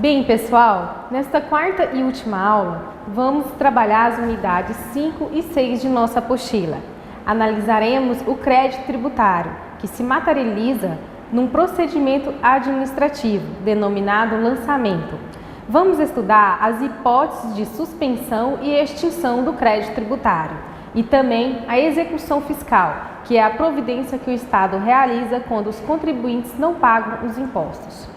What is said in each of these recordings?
Bem, pessoal, nesta quarta e última aula, vamos trabalhar as unidades 5 e 6 de nossa apostila. Analisaremos o crédito tributário, que se materializa num procedimento administrativo, denominado lançamento. Vamos estudar as hipóteses de suspensão e extinção do crédito tributário e também a execução fiscal, que é a providência que o Estado realiza quando os contribuintes não pagam os impostos.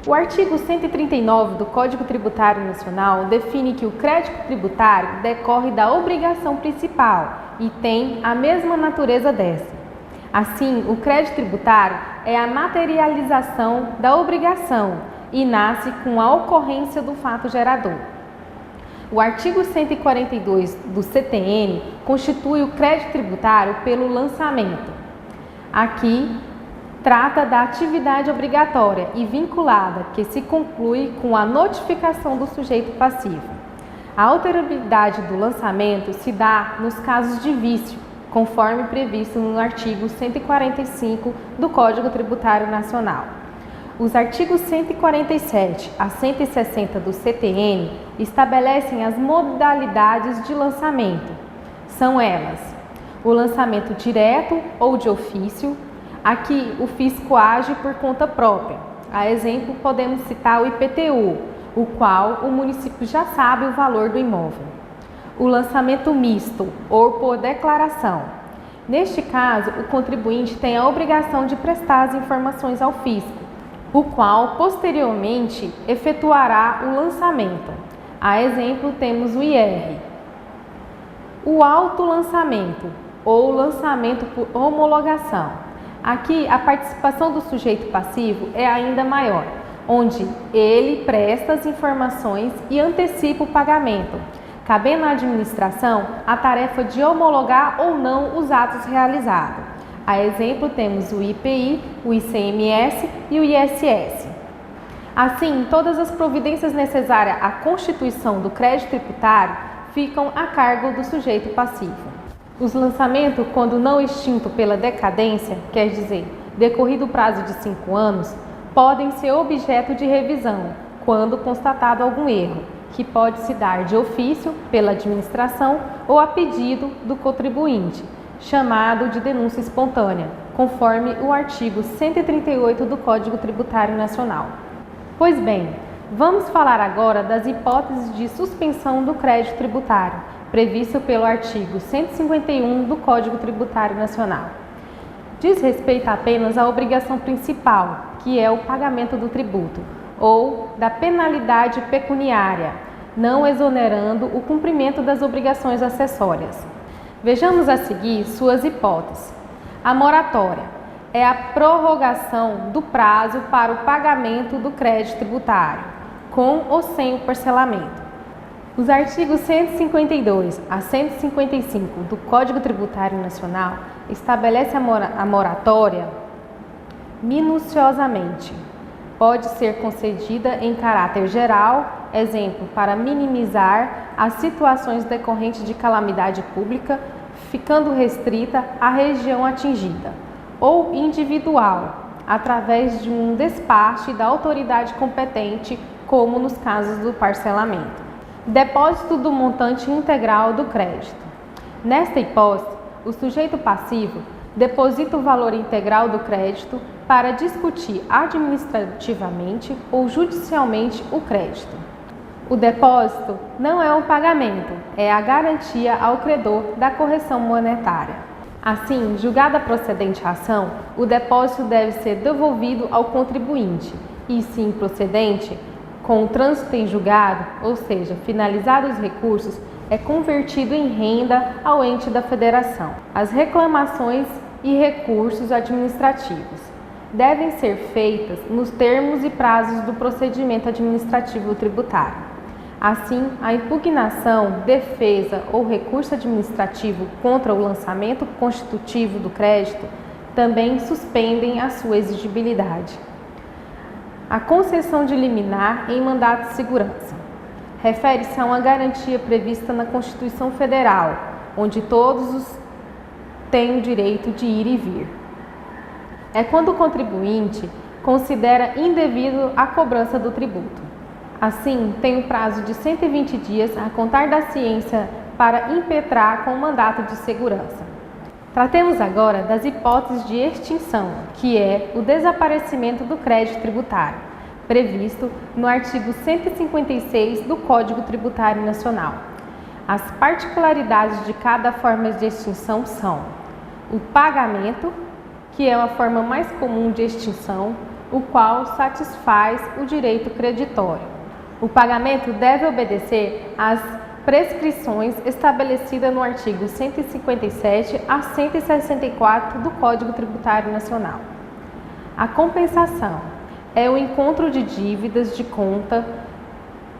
O artigo 139 do Código Tributário Nacional define que o crédito tributário decorre da obrigação principal e tem a mesma natureza dessa. Assim, o crédito tributário é a materialização da obrigação e nasce com a ocorrência do fato gerador. O artigo 142 do CTN constitui o crédito tributário pelo lançamento. Aqui, trata da atividade obrigatória e vinculada que se conclui com a notificação do sujeito passivo. A alterabilidade do lançamento se dá nos casos de vício, conforme previsto no artigo 145 do Código Tributário Nacional. Os artigos 147 a 160 do CTN estabelecem as modalidades de lançamento. São elas: o lançamento direto ou de ofício. Aqui, o fisco age por conta própria. A exemplo, podemos citar o IPTU, o qual o município já sabe o valor do imóvel. O lançamento misto, ou por declaração. Neste caso, o contribuinte tem a obrigação de prestar as informações ao fisco, o qual, posteriormente, efetuará o lançamento. A exemplo, temos o IR. O autolançamento, ou lançamento por homologação. Aqui, a participação do sujeito passivo é ainda maior, onde ele presta as informações e antecipa o pagamento, cabendo à administração a tarefa de homologar ou não os atos realizados. A exemplo, temos o IPI, o ICMS e o ISS. Assim, todas as providências necessárias à constituição do crédito tributário ficam a cargo do sujeito passivo. Os lançamentos, quando não extinto pela decadência, quer dizer, decorrido o prazo de 5 anos, podem ser objeto de revisão, quando constatado algum erro, que pode se dar de ofício pela administração ou a pedido do contribuinte, chamado de denúncia espontânea, conforme o artigo 138 do Código Tributário Nacional. Pois bem, vamos falar agora das hipóteses de suspensão do crédito tributário, previsto pelo artigo 151 do Código Tributário Nacional. Diz respeito apenas à obrigação principal, que é o pagamento do tributo, ou da penalidade pecuniária, não exonerando o cumprimento das obrigações acessórias. Vejamos a seguir suas hipóteses. A moratória é a prorrogação do prazo para o pagamento do crédito tributário, com ou sem o parcelamento. Os artigos 152 a 155 do Código Tributário Nacional estabelecem a moratória minuciosamente. Pode ser concedida em caráter geral, exemplo, para minimizar as situações decorrentes de calamidade pública, ficando restrita à região atingida, ou individual, através de um despacho da autoridade competente, como nos casos do parcelamento. Depósito do montante integral do crédito. Nesta hipótese, o sujeito passivo deposita o valor integral do crédito para discutir administrativamente ou judicialmente o crédito. O depósito não é um pagamento, é a garantia ao credor da correção monetária. Assim, julgada procedente a ação, o depósito deve ser devolvido ao contribuinte e, se improcedente, com o trânsito em julgado, ou seja, finalizados os recursos, é convertido em renda ao ente da federação. As reclamações e recursos administrativos devem ser feitas nos termos e prazos do procedimento administrativo tributário. Assim, a impugnação, defesa ou recurso administrativo contra o lançamento constitutivo do crédito também suspendem a sua exigibilidade. A concessão de liminar em mandato de segurança refere-se a uma garantia prevista na Constituição Federal, onde todos têm o direito de ir e vir. É quando o contribuinte considera indevido a cobrança do tributo. Assim, tem um prazo de 120 dias a contar da ciência para impetrar com o mandato de segurança. Tratemos agora das hipóteses de extinção, que é o desaparecimento do crédito tributário, previsto no artigo 156 do Código Tributário Nacional. As particularidades de cada forma de extinção são o pagamento, que é a forma mais comum de extinção, o qual satisfaz o direito creditório. O pagamento deve obedecer às prescrições estabelecidas no artigo 157 a 164 do Código Tributário Nacional. A compensação é o encontro de dívidas de conta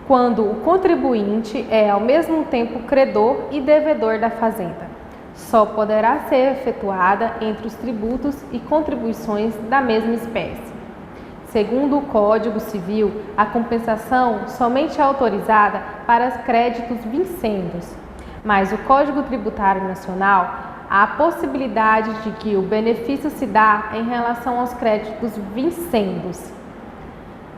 quando o contribuinte é ao mesmo tempo credor e devedor da fazenda. Só poderá ser efetuada entre os tributos e contribuições da mesma espécie. Segundo o Código Civil, a compensação somente é autorizada para créditos vincendos, mas o Código Tributário Nacional há a possibilidade de que o benefício se dá em relação aos créditos vincendos.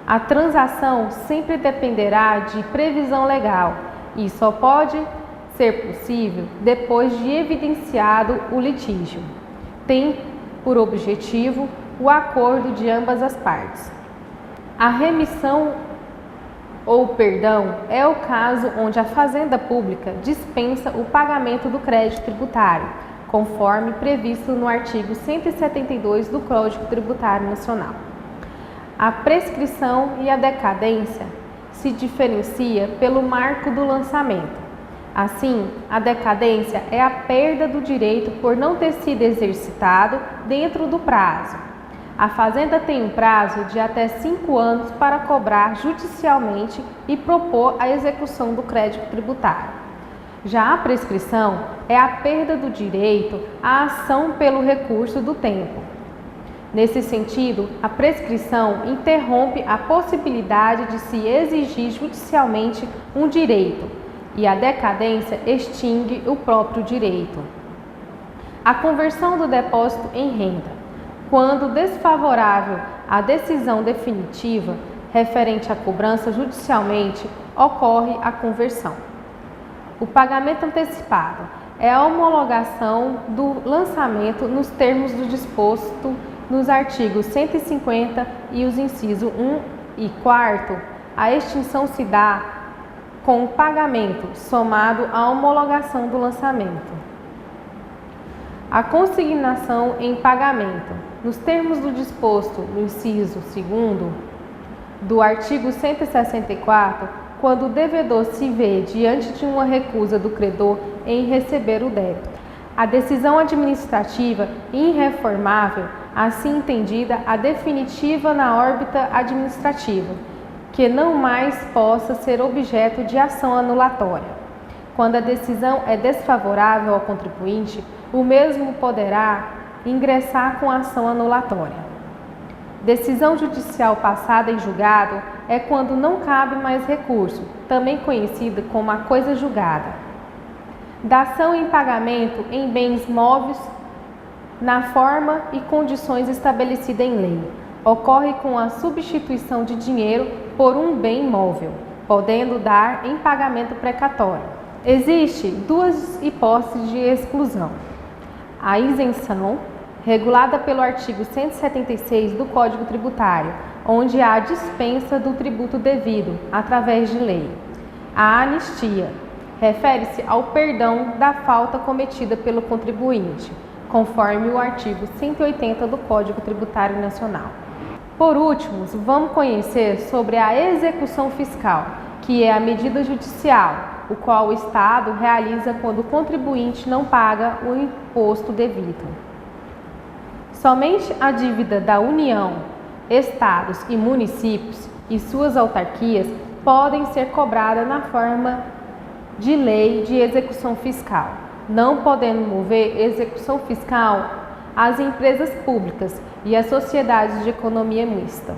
A transação sempre dependerá de previsão legal e só pode ser possível depois de evidenciado o litígio. Tem por objetivo o acordo de ambas as partes. A remissão ou perdão é o caso onde a Fazenda Pública dispensa o pagamento do crédito tributário, conforme previsto no artigo 172 do Código Tributário Nacional. A prescrição e a decadência se diferencia pelo marco do lançamento. Assim, a decadência é a perda do direito por não ter sido exercitado dentro do prazo. A Fazenda tem um prazo de até 5 anos para cobrar judicialmente e propor a execução do crédito tributário. Já a prescrição é a perda do direito à ação pelo recurso do tempo. Nesse sentido, a prescrição interrompe a possibilidade de se exigir judicialmente um direito e a decadência extingue o próprio direito. A conversão do depósito em renda. Quando desfavorável à decisão definitiva referente à cobrança judicialmente, ocorre a conversão. O pagamento antecipado é a homologação do lançamento nos termos do disposto nos artigos 150 e os incisos 1 e 4. A extinção se dá com o pagamento somado à homologação do lançamento. A consignação em pagamento. Nos termos do disposto no inciso 2º do artigo 164, quando o devedor se vê diante de uma recusa do credor em receber o débito. A decisão administrativa irreformável, assim entendida a definitiva na órbita administrativa, que não mais possa ser objeto de ação anulatória. Quando a decisão é desfavorável ao contribuinte, o mesmo poderá ingressar com ação anulatória. Decisão judicial passada em julgado é quando não cabe mais recurso, também conhecida como a coisa julgada. Dação em pagamento em bens móveis na forma e condições estabelecidas em lei. Ocorre com a substituição de dinheiro por um bem móvel, podendo dar em pagamento precatório. Existem duas hipóteses de exclusão. A isenção, regulada pelo artigo 176 do Código Tributário, onde há a dispensa do tributo devido, através de lei. A anistia, refere-se ao perdão da falta cometida pelo contribuinte, conforme o artigo 180 do Código Tributário Nacional. Por último, vamos conhecer sobre a execução fiscal, que é a medida judicial, o qual o Estado realiza quando o contribuinte não paga o imposto devido. Somente a dívida da União, Estados e municípios e suas autarquias podem ser cobradas na forma de lei de execução fiscal, não podendo mover execução fiscal às empresas públicas e às sociedades de economia mista.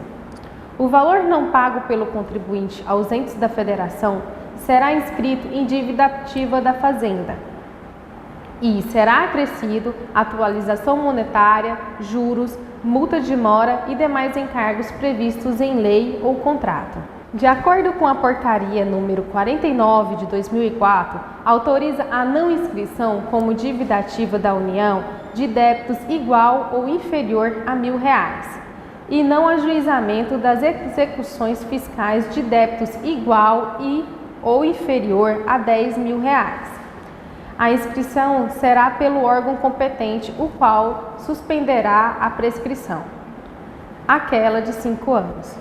O valor não pago pelo contribuinte aos entes da Federação será inscrito em dívida ativa da Fazenda. e será acrescido atualização monetária, juros, multa de mora e demais encargos previstos em lei ou contrato. De acordo com a Portaria número 49 de 2004, autoriza a não inscrição como dívida ativa da União de débitos igual ou inferior a R$1.000 e não ajuizamento das execuções fiscais de débitos igual ou inferior a R$10.000. A inscrição será pelo órgão competente, o qual suspenderá a prescrição, aquela de 5 anos.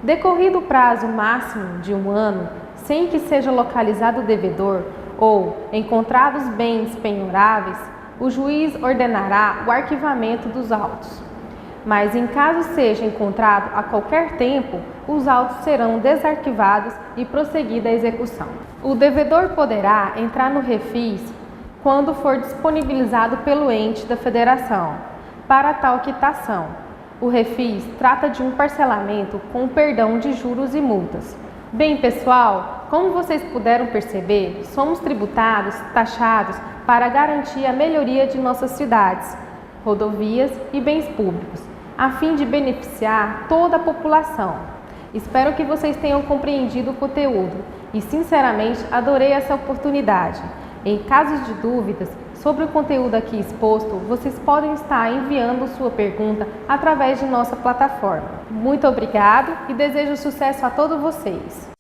Decorrido o prazo máximo de 1 ano, sem que seja localizado o devedor ou encontrados bens penhoráveis, o juiz ordenará o arquivamento dos autos. Mas em caso seja encontrado a qualquer tempo, os autos serão desarquivados e prosseguida a execução. O devedor poderá entrar no refis quando for disponibilizado pelo ente da federação para tal quitação. O refis trata de um parcelamento com perdão de juros e multas. Bem, pessoal, como vocês puderam perceber, somos tributados, taxados para garantir a melhoria de nossas cidades, rodovias e bens públicos, a fim de beneficiar toda a população. Espero que vocês tenham compreendido o conteúdo e, sinceramente, adorei essa oportunidade. Em casos de dúvidas sobre o conteúdo aqui exposto, vocês podem estar enviando sua pergunta através de nossa plataforma. Muito obrigado e desejo sucesso a todos vocês!